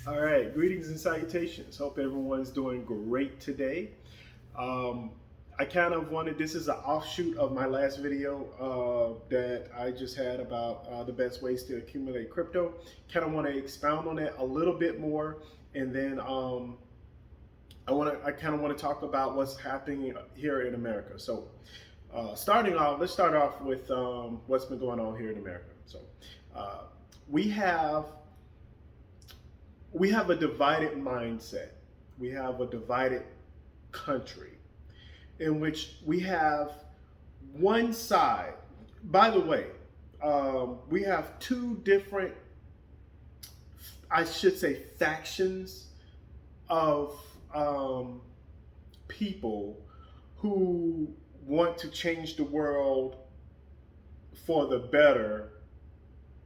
All right, greetings and salutations. Hope everyone's doing great today. Um, I kind of wanted, this is an offshoot of my last video that I just had about the best ways to accumulate crypto. Kind of want to expound on that a little bit more, and then I kind of want to talk about what's happening here in America. So, starting off, let's start off with what's been going on here in America. So, uh, we have we have a divided mindset. We have a divided country in which we have one side. By the way, we have two different, I should say, factions of people who want to change the world for the better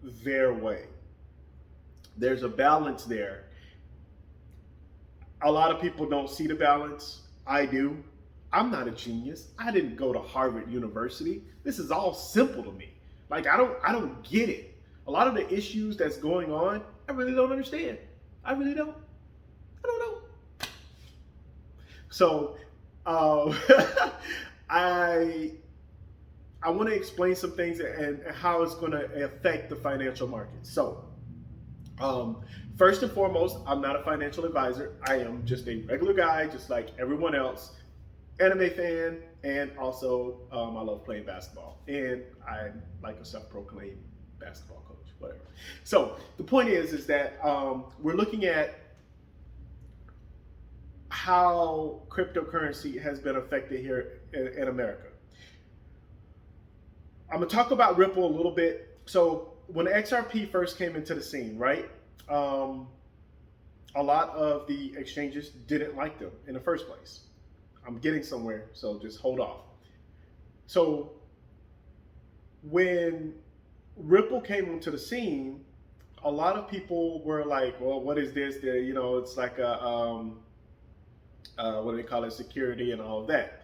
their way. There's a balance there. A lot of people don't see the balance. I do. I'm not a genius. I didn't go to Harvard University. This is all simple to me. Like I don't get it. A lot of the issues that's going on, I really don't understand. I really don't. I don't know. So, uh, I I want to explain some things and how it's going to affect the financial markets. So, um, first and foremost, I'm not a financial advisor. I am just a regular guy, just like everyone else. Anime fan, and also I love playing basketball. And I'm like a self-proclaimed basketball coach, whatever. So the point is that we're looking at how cryptocurrency has been affected here in America. I'm gonna talk about Ripple a little bit. So when XRP first came into the scene, right? Um, a lot of the exchanges didn't like them in the first place. I'm getting somewhere, so just hold off. So when Ripple came onto the scene, a lot of people were like, "Well, what is this? It's like a what do they call it? Security and all of that."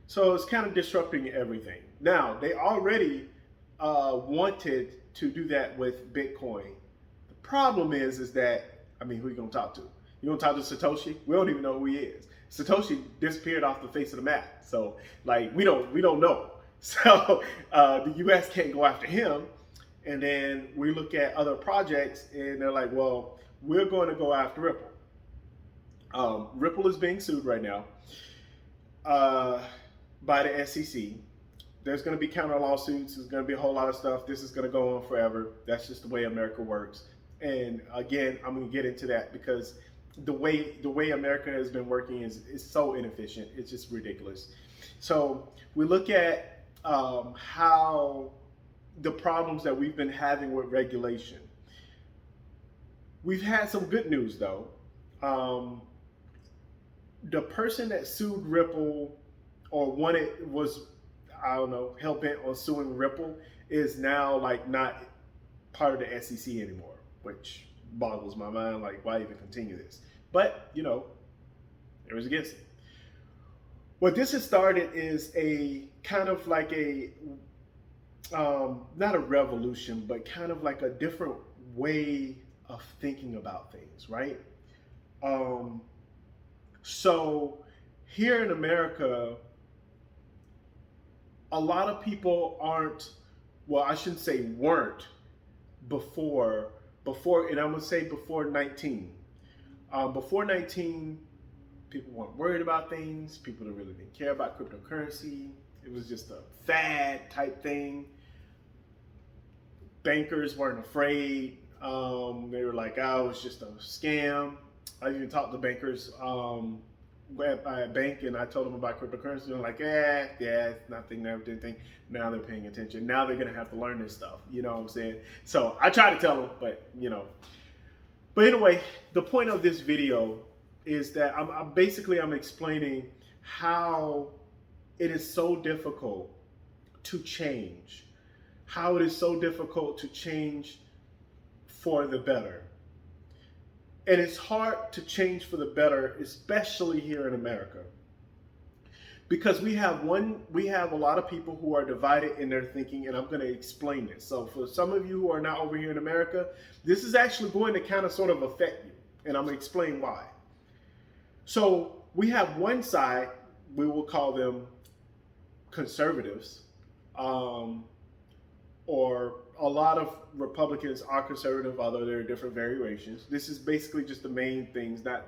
So it's kind of disrupting everything. Now they already wanted to do that with Bitcoin. The problem is that who are you gonna talk to? You gonna talk to Satoshi? We don't even know who he is. Satoshi disappeared off the face of the map, so like we don't know. So the U.S. can't go after him, and then we look at other projects, and they're like, well, we're going to go after Ripple. Ripple is being sued right now by the SEC. There's going to be counter lawsuits. There's going to be a whole lot of stuff. This is going to go on forever. That's just the way America works. And again, I'm going to get into that because the way America has been working is so inefficient. It's just ridiculous. So we look at how the problems that we've been having with regulation. We've had some good news though. The person that sued Ripple or was, I don't know, hell bent on suing Ripple is now like not part of the SEC anymore, which boggles my mind. Like, why even continue this? But it was against it. What this has started is a kind of like a not a revolution, but kind of like a different way of thinking about things, right? So here in America, a lot of people aren't, well, I shouldn't say weren't before, and I'm gonna say before 19. Before 19, people weren't worried about things. People didn't care about cryptocurrency. It was just a fad type thing. Bankers weren't afraid. They were like, oh, it's just a scam. I even talked to bankers at a bank, and I told them about cryptocurrency. They're like, yeah, it's nothing, never did anything. Now they're paying attention. Now they're gonna have to learn this stuff. You know what I'm saying? So I try to tell them, but But anyway, the point of this video is that I'm explaining how it is so difficult to change, how it is so difficult to change for the better. And it's hard to change for the better, especially here in America. Because we have a lot of people who are divided in their thinking, and I'm going to explain this. So for some of you who are not over here in America, this is actually going to kind of sort of affect you. And I'm going to explain why. So we have one side, we will call them conservatives, or a lot of Republicans are conservative, although there are different variations. This is basically just the main things, not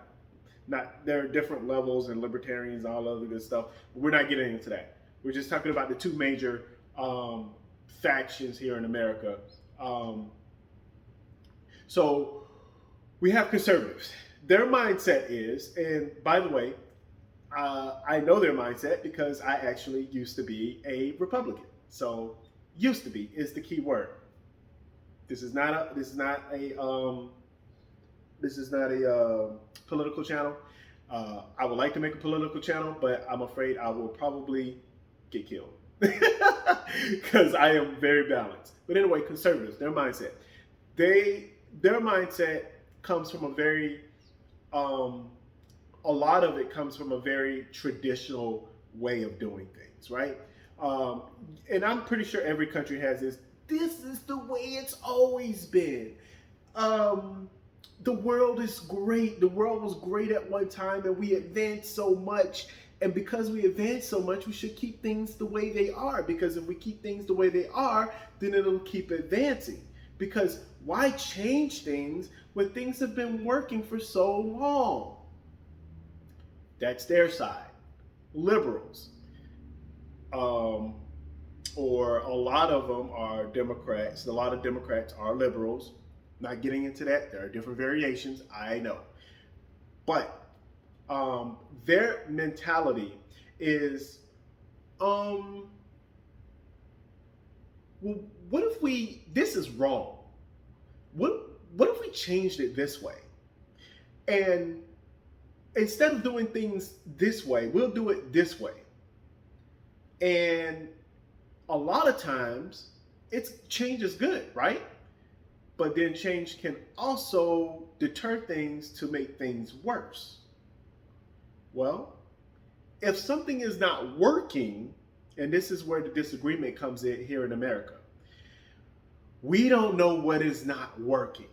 there are different levels and libertarians and all other good stuff. But we're not getting into that. We're just talking about the two major factions here in America. So we have conservatives. Their mindset is, and by the way, I know their mindset because I actually used to be a Republican. So used to be is the key word. This is not a political channel. I would like to make a political channel, but I'm afraid I will probably get killed because I am very balanced. But anyway, conservatives, their mindset, their mindset comes from a very a lot of it comes from a very traditional way of doing things, right? And I'm pretty sure every country has this. This is the way it's always been. The world is great. The world was great at one time, and we advanced so much. And because we advanced so much, we should keep things the way they are. Because if we keep things the way they are, then it'll keep advancing. Because why change things when things have been working for so long? That's their side. Liberals. Or a lot of them are Democrats. A lot of Democrats are liberals. Not getting into that. There are different variations. I know. But their mentality is, well, what if this is wrong. What if we changed it this way? And instead of doing things this way, we'll do it this way. And a lot of times, change is good, right? But then change can also deter things to make things worse. Well, if something is not working, and this is where the disagreement comes in here in America, we don't know what is not working.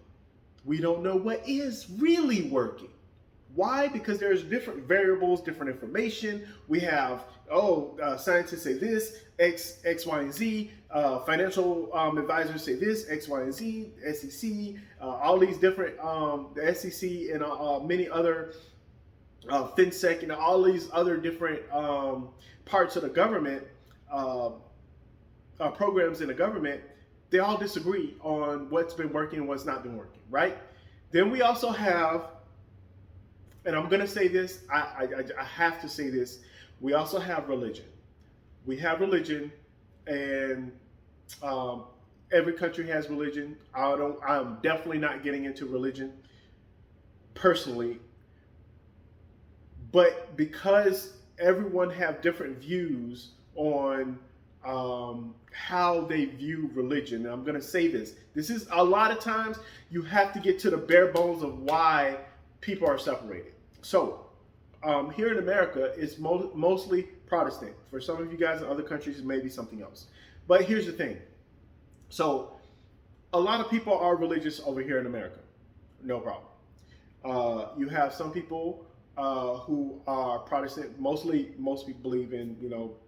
We don't know what is really working. Why? Because there's different variables, different information. We have, scientists say this, X, Y, and Z. Financial advisors say this, X, Y, and Z. SEC, all these different, the SEC and many other, FinSec, and all these other different parts of the government, programs in the government, they all disagree on what's been working and what's not been working, right? Then we also have, and I'm going to say this, I have to say this, we also have religion. We have religion, and every country has religion. I'm definitely not getting into religion personally, but because everyone have different views on how they view religion, and I'm going to say this is a lot of times you have to get to the bare bones of why people are separated. So here in America, it's mostly Protestant. For some of you guys in other countries, it may be something else. But here's the thing. So a lot of people are religious over here in America. No problem. You have some people who are Protestant. Most people believe in,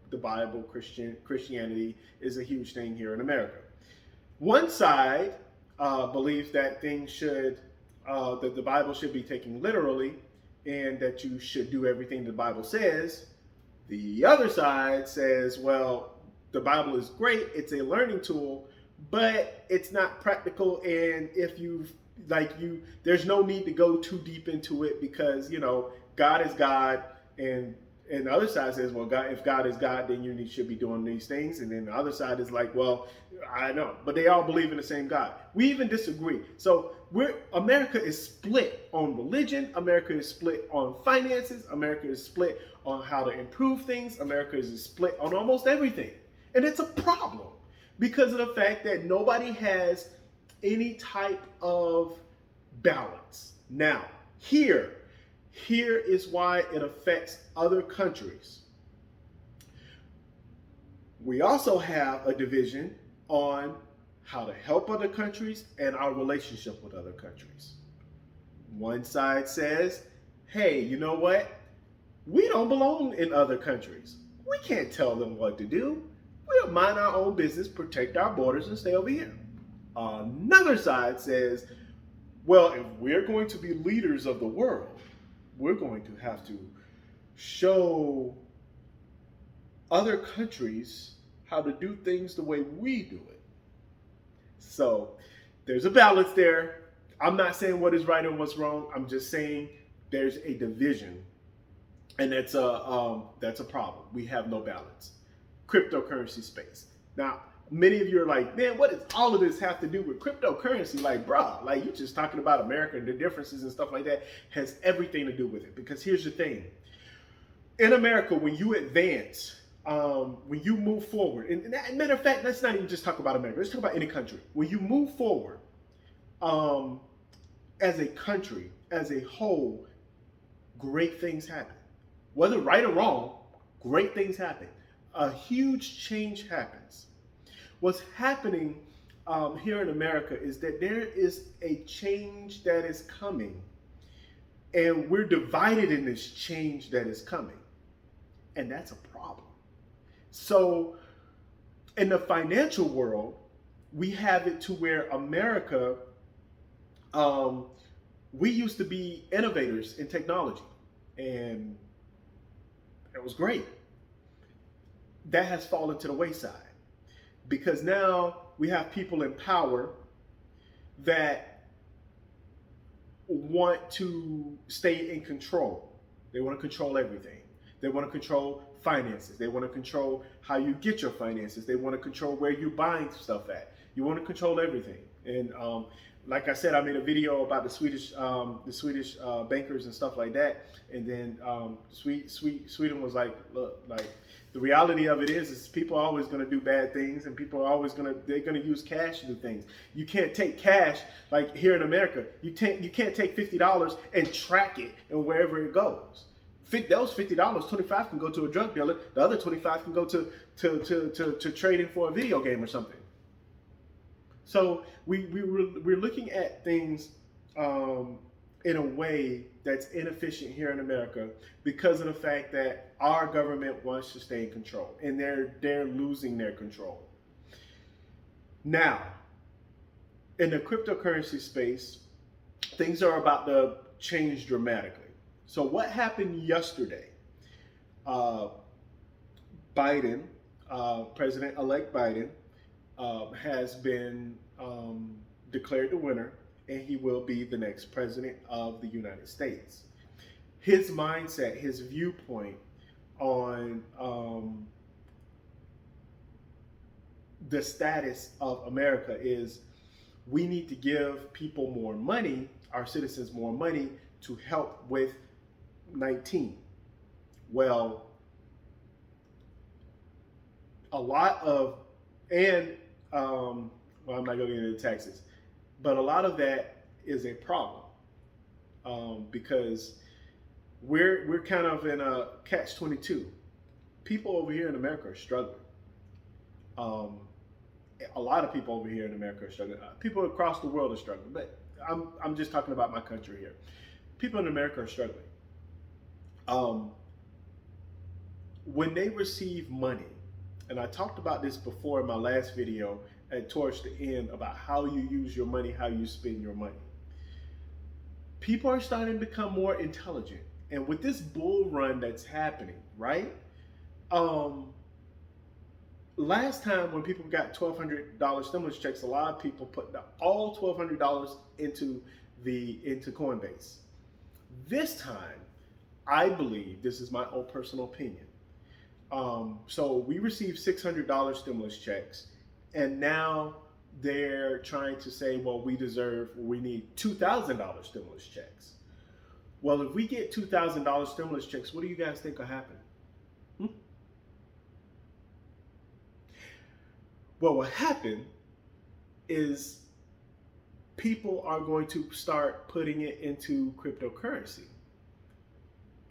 the Bible. Christianity is a huge thing here in America. One side believes that that the Bible should be taken literally, and that you should do everything the Bible says. The other side says, well, the Bible is great, it's a learning tool, but it's not practical, and there's no need to go too deep into it because, God is God, and the other side says, well, if God is God, then you should be doing these things. And then the other side is like, well, I know, but they all believe in the same God. We even disagree. So America is split on religion. America is split on finances. America is split on how to improve things. America is split on almost everything. And it's a problem because of the fact that nobody has any type of balance. Now, here is why it affects other countries. We also have a division on how to help other countries and our relationship with other countries. One side says, hey, you know what? We don't belong in other countries. We can't tell them what to do. We'll mind our own business, protect our borders, and stay over here. Another side says, well, if we're going to be leaders of the world, we're going to have to show other countries how to do things the way we do it. So there's a balance there. I'm not saying what is right and what's wrong. I'm just saying there's a division, and that's a problem. We have no balance. Cryptocurrency space. Now, many of you are like, man, what does all of this have to do with cryptocurrency? Like, bruh, like you just talking about America and the differences and stuff like that has everything to do with it. Because here's the thing. In America, when you advance, when you move forward, and matter of fact, let's not even just talk about America. Let's talk about any country. When you move forward, as a country, as a whole, great things happen. Whether right or wrong, great things happen. A huge change happens. What's happening here in America is that there is a change that is coming, and we're divided in this change that is coming, and that's a problem. So in the financial world, we have it to where America, we used to be innovators in technology, and it was great. That has fallen to the wayside because now we have people in power that want to stay in control. They want to control everything. They want to control finances. They want to control how you get your finances. They want to control where you're buying stuff at. You want to control everything. And like I said, I made a video about the Swedish bankers and stuff like that. And then Sweden was like, look, like the reality of it is people are always going to do bad things, and people are always they're going to use cash to do things. You can't take cash like here in America. You can't take $50 and track it and wherever it goes. Those $50, 25 can go to a drug dealer. The other 25 can go to trading for a video game or something. So we're looking at things in a way that's inefficient here in America because of the fact that our government wants to stay in control, and they're losing their control. Now, in the cryptocurrency space, things are about to change dramatically. So what happened yesterday? Biden, President-elect Biden, has been declared the winner, and he will be the next president of the United States. His mindset, his viewpoint on the status of America is we need to give people more money, our citizens more money, to help with 19. Well, a lot of, and well, I'm not going to get into taxes, but a lot of that is a problem because we're kind of in a catch-22. People over here in America are struggling. A lot of people over here in America are struggling. People across the world are struggling, but I'm just talking about my country here. People in America are struggling. When they receive money, and I talked about this before in my last video and towards the end about how you use your money, how you spend your money. People are starting to become more intelligent. And with this bull run that's happening, right? Last time when people got $1,200 stimulus checks, a lot of people put all $1,200 into Coinbase. This time, I believe, this is my own personal opinion. So we received $600 stimulus checks, and now they're trying to say, well, we need $2,000 stimulus checks. Well, if we get $2,000 stimulus checks, what do you guys think will happen? Well, what happened is people are going to start putting it into cryptocurrency.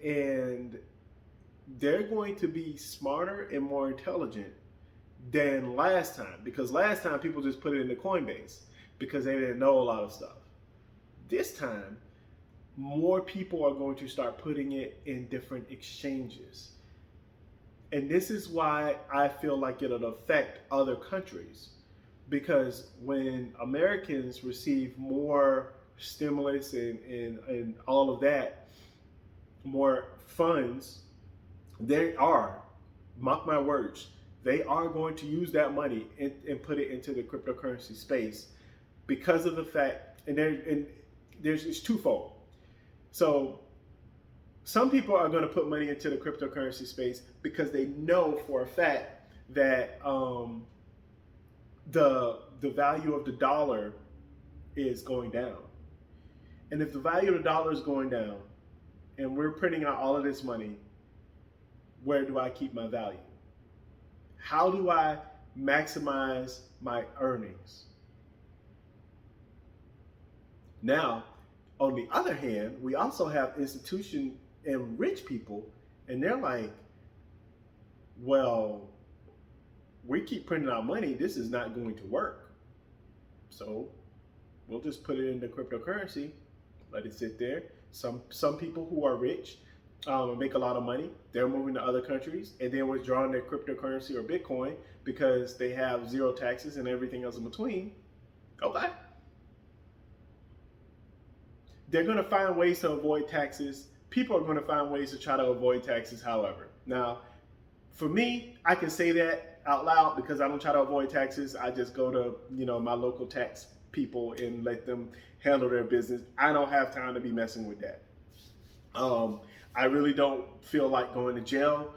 And they're going to be smarter and more intelligent than last time, because last time people just put it into Coinbase because they didn't know a lot of stuff. This time, more people are going to start putting it in different exchanges. And this is why I feel like it'll affect other countries. Because when Americans receive more stimulus and all of that, more funds, they are, mark my words, they are going to use that money and put it into the cryptocurrency space because of the fact, there's it's twofold. So some people are going to put money into the cryptocurrency space because they know for a fact that the value of the dollar is going down. And if the value of the dollar is going down and we're printing out all of this money, where do I keep my value? How do I maximize my earnings? Now, on the other hand, we also have institution and rich people, and they're like, well, we keep printing out money, this is not going to work. So we'll just put it into cryptocurrency, let it sit there. Some people who are rich make a lot of money, they're moving to other countries and then withdrawing their cryptocurrency or Bitcoin because they have zero taxes and everything else in between. Okay. They're going to find ways to avoid taxes. People are going to find ways to try to avoid taxes, however. Now, for me, I can say that out loud because I don't try to avoid taxes. I just go to, my local tax people and let them handle their business. I don't have time to be messing with that. I really don't feel like going to jail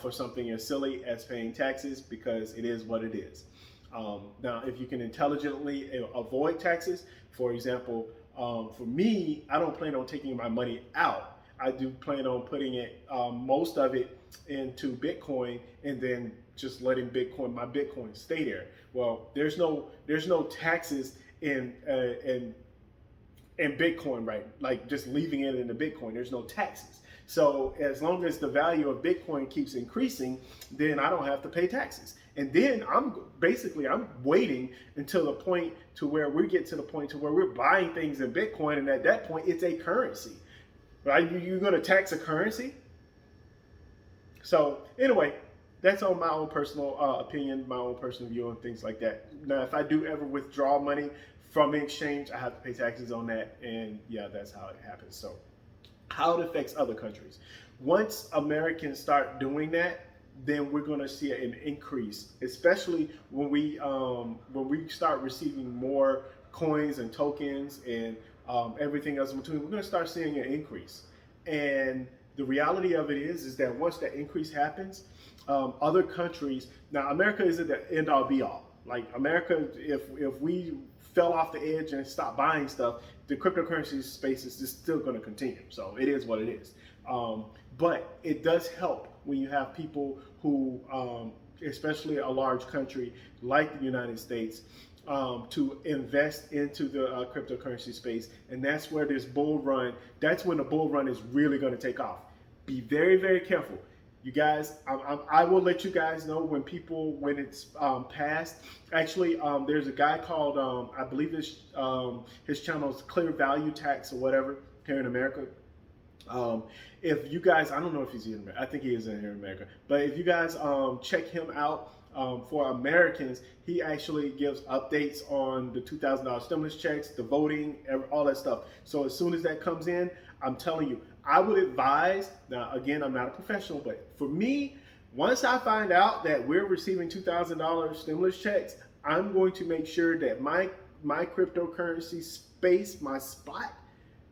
for something as silly as paying taxes because it is what it is. Now, if you can intelligently avoid taxes, for example, for me, I don't plan on taking my money out. I do plan on putting it, most of it, into Bitcoin and then just letting my Bitcoin stay there. Well, there's no taxes in Bitcoin, right? Like just leaving it in the Bitcoin, there's no taxes. So as long as the value of Bitcoin keeps increasing, then I don't have to pay taxes. And then I'm waiting until the point to where we get to the point to where we're buying things in Bitcoin, and at that point it's a currency, right? You're going to tax a currency. So anyway, that's on my own personal opinion, my own personal view on things like that. Now, if I do ever withdraw money from the exchange, I have to pay taxes on that, and yeah, that's how it happens. So how it affects other countries. Once Americans start doing that, then we're going to see an increase, especially when we start receiving more coins and tokens and everything else in between. We're going to start seeing an increase. And the reality of it is that once that increase happens, other countries, now America isn't the end all be all. Like America, if we fell off the edge and stopped buying stuff, the cryptocurrency space is just still going to continue. So it is what it is. But it does help when you have people who, especially a large country like the United States, to invest into the cryptocurrency space. And that's where this bull run, that's when the bull run is really going to take off. Be very, very careful. You guys, I will let you guys know when it's passed. Actually, there's a guy called, I believe his channel is Clear Value Tax or whatever here in America. If you guys, I don't know if he's in America. I think he is in here in America. But if you guys check him out, for Americans, he actually gives updates on the $2,000 stimulus checks, the voting, all that stuff. So as soon as that comes in, I'm telling you, I would advise, now again, I'm not a professional, but for me, once I find out that we're receiving $2,000 stimulus checks, I'm going to make sure that my cryptocurrency space, my spot,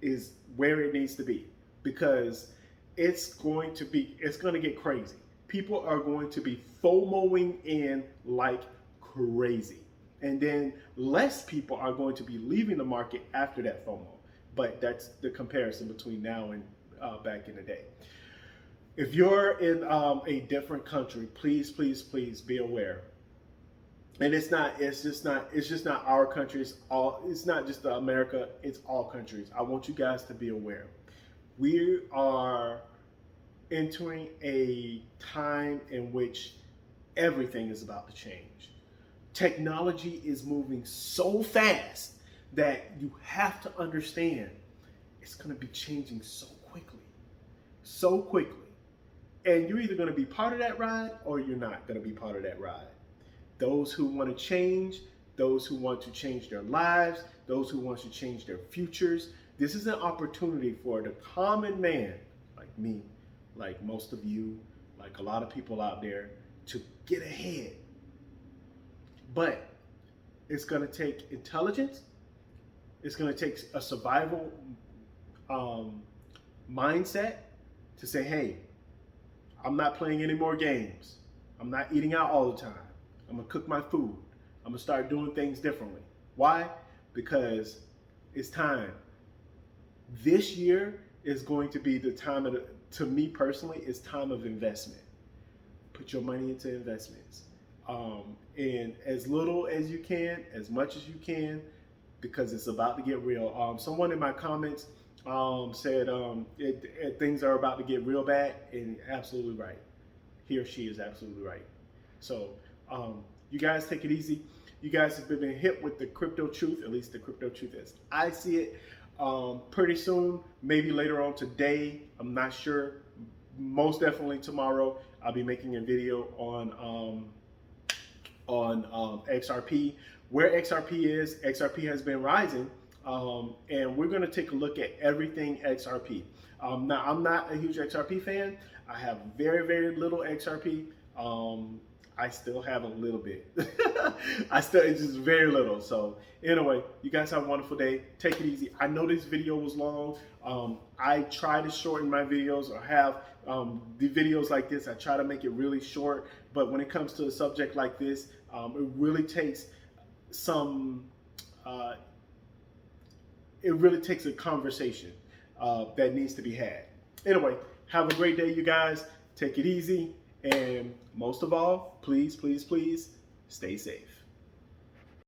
is where it needs to be, because it's going to get crazy. People are going to be FOMOing in like crazy. And then less people are going to be leaving the market after that FOMO. But that's the comparison between now and back in the day. If you're in a different country, please, please, please be aware. And it's just not our country. It's not just America. It's all countries. I want you guys to be aware. We are entering a time in which everything is about to change. Technology is moving so fast that you have to understand it's going to be changing so quickly. And you're either going to be part of that ride or you're not going to be part of that ride. Those who want to change, those who want to change their lives, those who want to change their futures. This is an opportunity for the common man like me, like most of you, like a lot of people out there, to get ahead. But it's going to take intelligence. It's going to take a survival mindset to say, hey, I'm not playing any more games. I'm not eating out all the time. I'm going to cook my food. I'm going to start doing things differently. Why? Because it's time. This year is going to be the time of to me personally, it's time of investment. Put your money into investments. And as little as you can, as much as you can, because it's about to get real. Someone in my comments said things are about to get real bad, and absolutely right. He or she is absolutely right. So you guys take it easy. You guys have been hit with the crypto truth, at least the crypto truth as I see it. Pretty soon, maybe later on today, I'm not sure. Most definitely tomorrow, I'll be making a video on XRP. Where XRP is, XRP has been rising, and we're going to take a look at everything XRP. Now, I'm not a huge XRP fan. I have very, very little XRP. I still have a little bit. It's just very little. So anyway, you guys have a wonderful day. Take it easy. I know this video was long. I try to shorten my videos, or have the videos like this. I try to make it really short, but when it comes to a subject like this, it really takes a conversation that needs to be had. Anyway, have a great day, you guys. Take it easy. And most of all, please, please, please stay safe.